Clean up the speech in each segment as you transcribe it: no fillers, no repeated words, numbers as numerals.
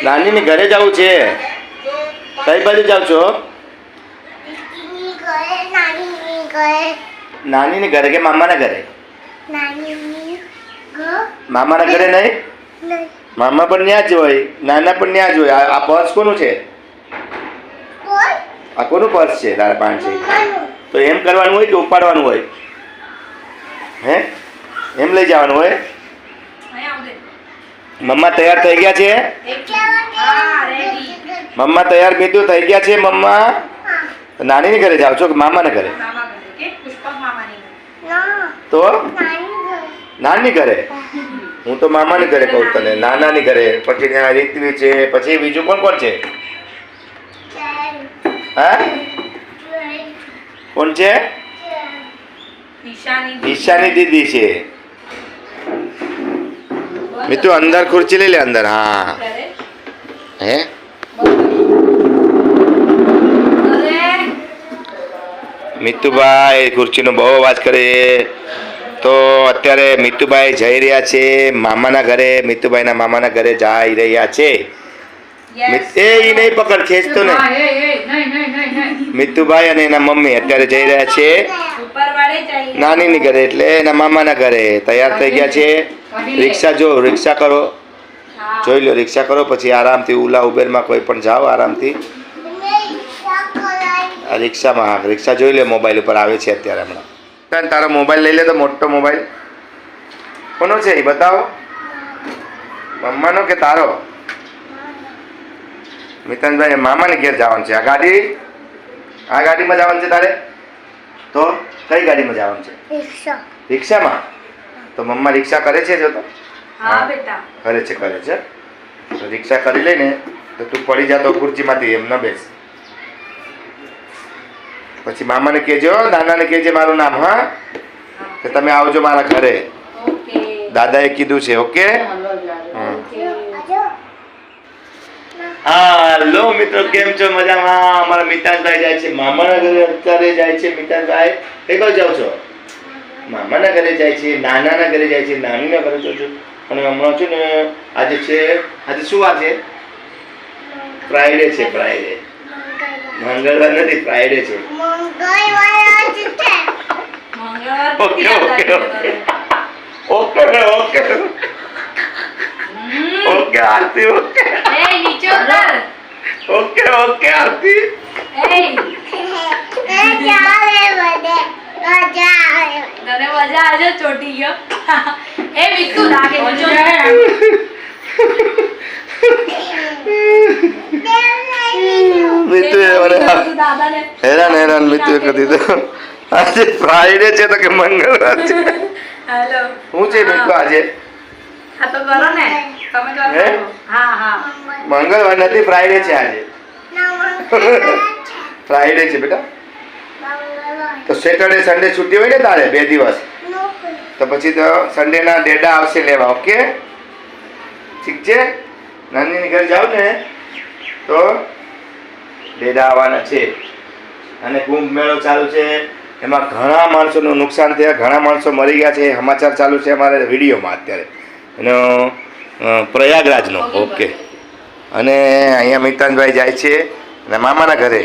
નાનીની ઘરે જવું છે. કઈ બાજુ જાવ છો? નાનીની ઘરે કે મામાના ઘરે? મામાના ઘરે નહીં? મામા પણ ત્યાં જ હોય, નાના પણ ત્યાં જ હોય. આ પર્સ કોનું છે? આ કોનું પર્સ છે? તારા પાંચ છે તો એમ કરવાનું હોય કે ઉપાડવાનું હોય? હે એમ લઈ જવાનું હોય? મમ્મા તૈયાર થઈ ગયા છે? મમ્મા તૈયાર મીઠું થઈ ગયા છે? મમ્મા નાનીની ઘરે જાવ છો કે મામાના ઘરે? તો નાની ઘરે? હું તો મામાની ઘરે કહું તને, નાનાની ઘરે. પછી ત્યાં રીતવી છે, પછી બીજું કોણ કોણ છે? હા કોણ છે? ઈશાની દીદી છે. મીઠું અંદર ખુરચી લઈ લે અંદર. હા હે મીતુભાઈ ખુરચીનો બહુ અવાજ કરે. તો અત્યારે મીતુભાઈ જઈ રહ્યા છે મામાના ઘરે. મીતુભાઈના મામાના ઘરે જઈ રહ્યા છે. એ નહીં પકડ, ખેંચતો નહીં. મીતુભાઈ અને એના મમ્મી અત્યારે જઈ રહ્યા છે નાનીની ઘરે, એટલે એના મામાના ઘરે. તૈયાર થઈ ગયા છે. રિક્ષા જો, રિક્ષા કરો, જોઈ લો, રિક્ષા કરો. પછી આરામથી ઓલા ઉબેરમાં કોઈ પણ જાઓ આરામથી. રિક્ષામાં રિક્ષા જોઈ લે, મોબાઈલ ઉપર આવે છે અત્યારે હમણાં. તારો મોબાઈલ લઈ લે તો, મોટો મોબાઈલ કોનો છે એ બતાવો. મમ્માનો કે તારો? મિતાનભાઈ મામાને ઘેર જવાનું છે. આ ગાડીમાં જવાનું છે તારે? તો કઈ ગાડીમાં જવાનું છે? રિક્ષામાં? તો મમ્મા રિક્ષા કરે છે? જો તો હા બેટા કરે છે, કરે છે. તો રિક્ષા કરી લઈને તો તું પડી જા તો ખુરચીમાંથી એમ ન બેસ. પછી મામાને કહેજો, નાનાને કહેજે મારું નામ, હા, કે તમે આવજો મારા ઘરે. દાદાએ કીધું છે. ઓકે. હા લો મિત્રો, કેમ છો? મજામાં? અમારા મિતાનભાઈ જાય છે મામાના ઘરે. અત્યારે જાય છે મિતાનભાઈ. કઈ બાજુ જાવ છો? મામાના ઘરે જાય છે, નાનાના ઘરે જાય છે, નાનીના ઘરે જાઉં છું. અને હમણાં છે ને આજે શું વાર છે? ફ્રાઈડે છે. ફ્રાઈડે, મંગળવાર નથી, ફ્રાઈડે છે. Okay okay okay okay okay okay Aarti. Okay okay okay Aarti. તને મજા આવે ચોટી ગયો. એ મીઠું લાગે હેરાન મિત્ર કરી દીધું. આજે ફ્રાઈડે છે તો કે મંગળવાર છે? હેલો શું છે મિત્ર આજે? હા તો કરો ને તમે કરો. હા હા મંગળવાર નથી, ફ્રાઈડે છે આજે. ફ્રાઈડે છે બેટા. તો સેટરડે સન્ડે છૂટી હોય ને તારે 2 દિવસ, તો પછી તો સન્ડેના ડેડા આવશે લેવા. ઓકે ઠીક છે? નાનીની ઘર જાવ ને તો ડેડા આવવાના છે. અને કુંભ મેળો ચાલુ છે, એમાં ઘણા માણસોનું નુકસાન થયા, ઘણા માણસો મરી ગયા છે. સમાચાર ચાલુ છે અમારે વિડીયોમાં અત્યારે એનો પ્રયાગરાજનો. ઓકે. અને અહીંયા મિતાનભાઈ જાય છે અને મામાના ઘરે,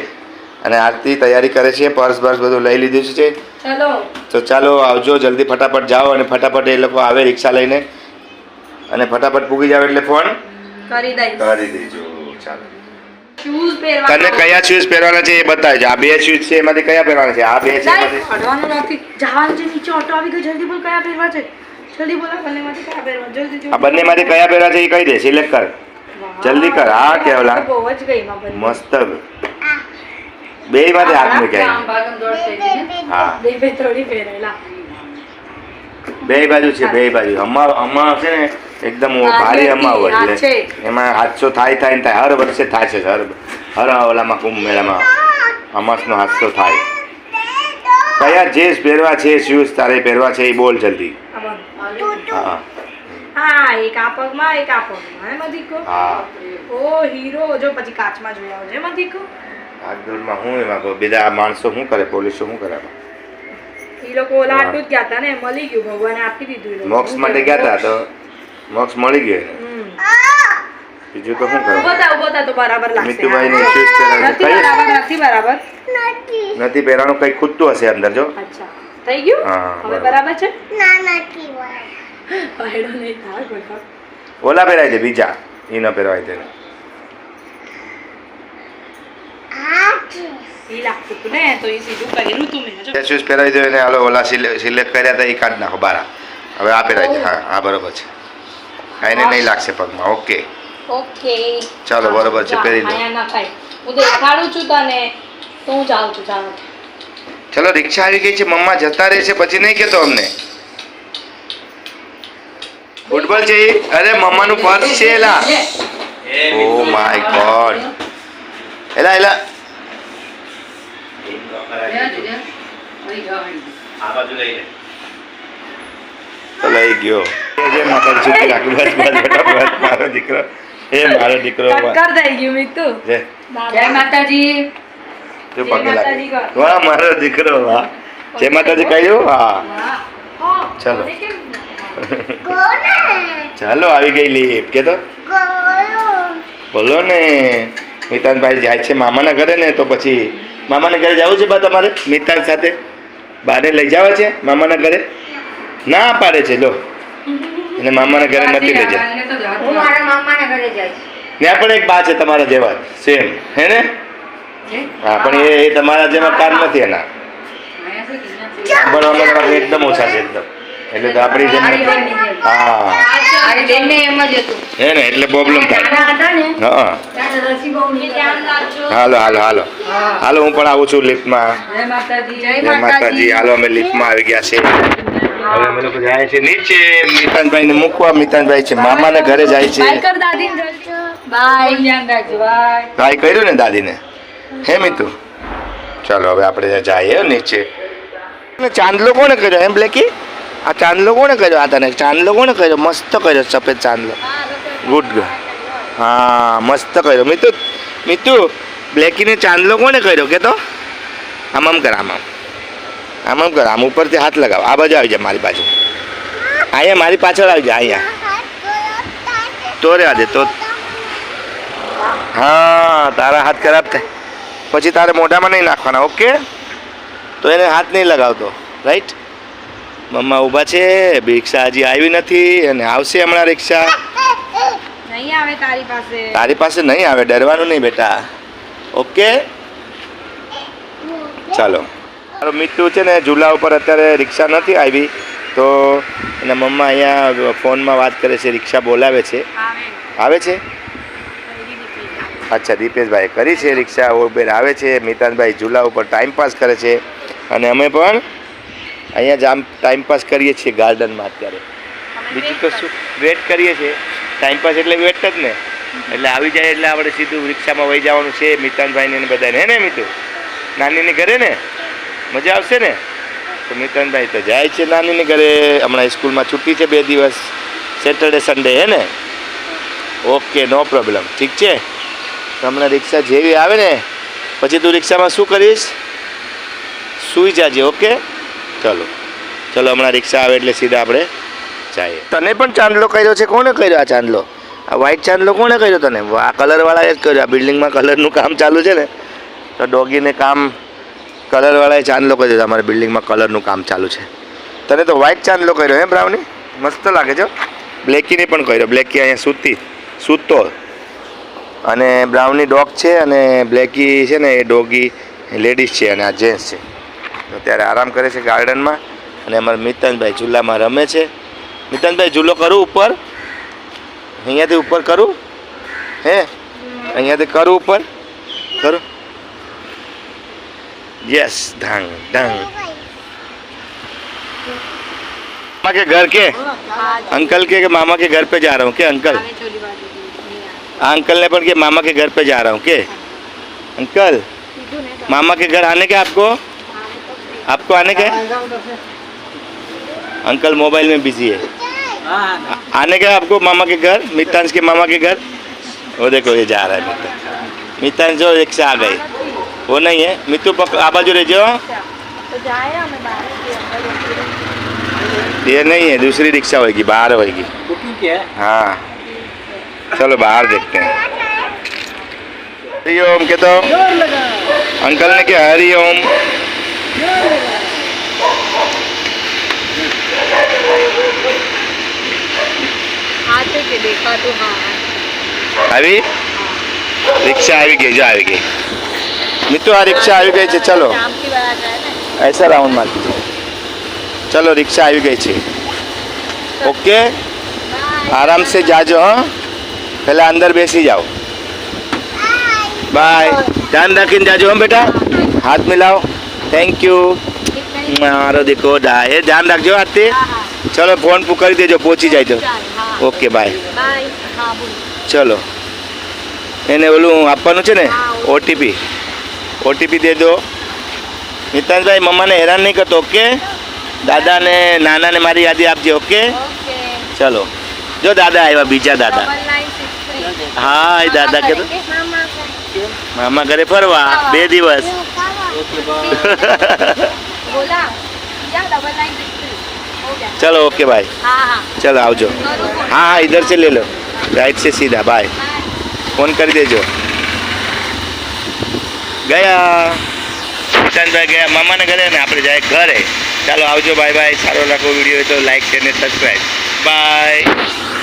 અને આરતી તૈયારી કરે છે. પર્સ બર્સ બધું લઈ લીધું છે. ચલો તો ચાલો આવજો, જલ્દી ફટાફટ જાઓ અને ફટાફટ એ લોકો આવે રિક્ષા લઈને, અને ફટાફટ પૂગી જાવ એટલે ફોન કરી દેજો. ચાલો શૂઝ પહેરવાના. તને કયા શૂઝ પહેરવાના છે એ બતાવજો. આ 2 શૂઝ છે, એમાંથી કયા પહેરવાના છે? આ 2 છે, એમાંથી હટવાનું નથી. જવાનું છે નીચે, ઓટો આવી ગયો. જલ્દી બોલ કયા પહેરવા છે. જલ્દી બોલ બંનેમાંથી કયા પહેરવા. જલ્દી આ બંનેમાંથી કયા પહેરવા છે એ કહી દે. સિલેક્ટ કર, જલ્દી કર. હા કેવલા બહુ જ ગઈ માં બંને. મસ્ત. બેયમાંથી હાથ મૂક્યા. હા બે થોડી પહેરેલા. બે બાજુ છે, બે બાજુ. અમા છે ને એકદમ ભારી અમા હોય, એટલે એમાં હાદસો થાય ને થાય. હર વર્ષે થાય છે. હર ઓલામાં કુંભ મેળામાં અમાસનો હાદસો થાય. કયા જે પહેરવા છે શૂઝ તારે પહેરવા છે એ બોલ જલ્દી. હા હા, એક આ પગમાં, એક આ પગમાં. એમાં દીકો. હા. ઓ હીરો, જો પછી કાચમાં જોયા આવજો. એમાં દીકો. આગળમાં હું એમાં બીજા માણસો શું કરે, પોલીસો શું કરે? એ લોકો ઓલા આટલું જ ગયા હતા ને, મળી ગયું, ભગવાને આપી દીધું. મોક્ષ માટે ગયા હતા તો મોક્ષ મળી ગયો. બીજું તો શું કરવું? ઉભો થા તો બરાબર લાગશે. મીતુભાઈને શૂઝ પહેરાવી નથી બરાબર, નથી બરાબર. નથી પહેરવાનું, કંઈ ખૂટતું હશે અંદર જો. અચ્છા થઈ ગયું? હા, હવે બરાબર. બરાબર છે? વાયડો નહીં થાય કોઈ. ઓલા પહેરાવી દે બીજા, એ ન પહેરવાય તેને. ઈ લાગતું હતું ને તો ઈ સીધું કર્યું તું મેં. જો. શૂઝ પહેરાવી દો એને. હાલો ઓલા સિલેક્ટ કર્યા હતા એ કાઢી નાખો બારા. હવે આ પહેરાવી દે. હા હા બરોબર છે. હા એને નહીં લાગશે પગમાં. ઓકે ઓકે ચાલો બરોબર છે, પહેરી લો. આયા ના થાય. હું દેખાડું છું તને તો હું જાઉં છું. ચાલો ચલો રિક્ષા આવી ગઈ છે, મમ્મા જતા રહે છે પછી નહીં કહેતો અમને. ફૂટબોલ છે ઈ? અરે મમ્માનું પર્સ છે એલા. Oh my God. એલા એલા તો લઈ ગયો. જય માતાજી, છૂટી રાખી. બસ બસ બેટા બસ, મારો દીકરો. એ મારો દીકરો. ટક્કર થઈ ગયું મિતુ. જય માતાજી. જો પગે લાગે. વાહ મારો દીકરો વાહ. જય માતાજી કહ્યું. હા ચાલો ચાલો આવી ગઈ લીપ. કે તો બોલો ને. મિતાનભાઈ જાય છે મામાના ઘરે ને, તો પછી મામાના ઘરે જવું છે બા તમારે મિતાન સાથે? બાને લઈ જવા છે મામાના ઘરે? ના પાડે છે લો, એને મામાના ઘરે નથી લઈ જાય. હું મારા મામાના ઘરે જઈશ. ત્યાં પણ એક બા છે તમારા જેવા સેમ, હે ને? હા પણ એ તમારા જેવા કામ નથી એના. સાંભળવામાં એકદમ ઓછા છે એકદમ. એટલે તો આપણી જેમ હા હે ને, એટલે પ્રોબ્લેમ થાય. હા હાલો હાલો હાલો હાલો, હું પણ આવું છું લિફ્ટમાં. જય માતાજી. હાલો અમે લિફ્ટમાં આવી ગયા છે. હવે અમે લોકો જાય છે નીચે મિતાનભાઈ ને મૂકવા. મિતાનભાઈ છે મામાના ઘરે જાય છે. બાય કર્યું ને દાદીને, હે મિતુ? ચાલો હવે આપણે જઈએ નીચે. ચાંદલો કોને કર્યો એમ બ્લેકી? આ ચાંદલો કોને કર્યો? આ તને ચાંદલો કોને કર્યો? મસ્ત કર્યો સફેદ ચાંદલો. Good good. હા મસ્ત કર્યો. મિતુ મિતુ બ્લેકીને ચાંદલો કોને કર્યો કે તો? આમ આમ કર, આમ આમ આમ આમ કર. આમ ઉપરથી હાથ લગાવ. આ બાજુ આવી જાય મારી બાજુ. અહીંયા મારી પાછળ આવી જાય. અહીંયા તો રહેવા દે તો. હા તારા હાથ ખરાબ થાય પછી તારે મોઢામાં નહીં નાખવાના. ઓકે તો એને હાથ નહીં લગાવતો. રાઈટ. મમ્મા ઊભા છે. રિક્ષા હજી આવી નથી અને આવશે હમણાં રિક્ષા. નહીં આવે તારી પાસે. તારી પાસે નહીં આવે, ડરવાનું નહીં બેટા. ઓકે ચાલો. મારો મિત્રુ છે ને ઝૂલા ઉપર અત્યારે રિક્ષા નથી આવી, તો એના મમ્મા અહીંયા ફોનમાં વાત કરે છે, રિક્ષા બોલાવે છે. આવે છે? અચ્છા દીપેશભાઈ કરી છે રિક્ષા. ઉબેર આવે છે. મિતાનભાઈ ઝૂલા ઉપર ટાઈમ પાસ કરે છે અને અમે પણ અહીંયા જ આમ ટાઈમ પાસ કરીએ છીએ ગાર્ડનમાં અત્યારે. બીજું તો શું વેટ કરીએ છીએ. ટાઈમ પાસ એટલે વેટ જ ને. એટલે આવી જાય એટલે આપણે સીધું રિક્ષામાં વહી જવાનું છે મિતાનભાઈને ને બધાને, હે ને મિતુ? નાનીને ઘરે ને મજા આવશે ને. તો મિતાનભાઈ તો જાય છે નાનીને ઘરે. હમણાં સ્કૂલમાં છુટ્ટી છે 2 દિવસ, સેટરડે સન્ડે, હે ને? Okay no problem. ઠીક છે. તો હમણાં રિક્ષા જેવી આવે ને પછી તું રિક્ષામાં શું કરીશ? સૂઈ જાજે. ઓકે ચલો ચલો, હમણાં રિક્ષા આવે એટલે સીધા આપણે જઈએ. તને પણ ચાંદલો કર્યો છે? કોને કર્યો આ ચાંદલો? આ વ્હાઈટ ચાંદલો કોને કર્યો તને? આ કલરવાળાએ જ કર્યો. આ બિલ્ડિંગમાં કલરનું કામ ચાલુ છે ને, તો ડોગીને કામ કલરવાળાએ ચાંદલો કર્યો. અમારે બિલ્ડિંગમાં કલરનું કામ ચાલુ છે. તને તો વ્હાઈટ ચાંદલો કર્યો હે બ્રાઉની? મસ્ત લાગે છે. બ્લેકીને પણ કર્યો. બ્લેકી અહીંયા સૂતો અને બ્રાઉની ડોગ છે અને બ્લેકી છે ને એ ડોગી લેડીઝ છે અને આ જેન્ટ્સ છે. તો ત્યારે આરામ કરે છે ગાર્ડનમાં. અને અમારા મિતાનભાઈ ઝૂલામાં રમે છે. મિતાનભાઈ ઝૂલો કરું ઉપર? અહીંયાથી ઉપર કરું? હે અહીંયાથી કરું ઉપર? કરું? यस ढंग ढंग. मामा के घर के अंकल के मामा के घर पे जा रहा हूँ के अंकल? अंकल ने पण के मामा के घर पे जा रहा हूँ के? अंकल मामा के घर आने के आपको? आपको आने के? अंकल मोबाइल में बिजी है. आने के आपको मामा के घर? मितांश के मामा के घर? वो देखो ये जा रहा है मितांश. मितांश जो रिक्शा आ गई. वो नहीं है मितु. आ बाजू रह जाओ. ये नहीं है, दूसरी रिक्शा होगी, बाहर होगी. बुकिंग क्या है? हाँ चलो बाहर देखते हैं। हरिओम के तो अंकल ने क्या हरिओम। आते के देखा तो हाँ આવી રિક્ષા આવી ગઈ જો આવી ગઈ મિત્રો આ રિક્ષા આવી ગઈ છે ચલો शाम की बात है ना ऐसा राउंड मार दीजिए चलो रिक्शा આવી ગઈ છે ओके आराम से जाजो हाँ पहले अंदर बेसी जाओ बाय ध्यान रखीने जाजो हाँ बेटा हाथ मिलाओ थैंक यू मारो देखो डाय ध्यान रखजो आरती चलो फोन पुकारी देजो पहुंची जाए तो ओके बाय बाय हाँ बोल चलो એને ઓલું આપવાનું છે ને ઓટીપી દે દો મિતાંશભાઈ મમ્માને હેરાન નહીં કરતો ઓકે દાદાને નાનાને મારી યાદી આપજે ઓકે ओके ચલો જો દાદા આવ્યા બીજા દાદા 9963 હા એ દાદા કે मामा મામા ઘરે ફરવા 2 દિવસ बोला या 9963 हो गया चलो ओके बाय हाँ हाँ चलो आवजो हाँ हाँ इधर से ले लो राइट से सीधा बाय फोन कर देजो ગયા કિશનભાઈ ગયા મામાને ઘરે ને આપણે જાય ઘરે ચાલો આવજો બાય બાય સારો લાગો વિડીયો તો લાઈક શેર ને સબસ્ક્રાઈબ બાય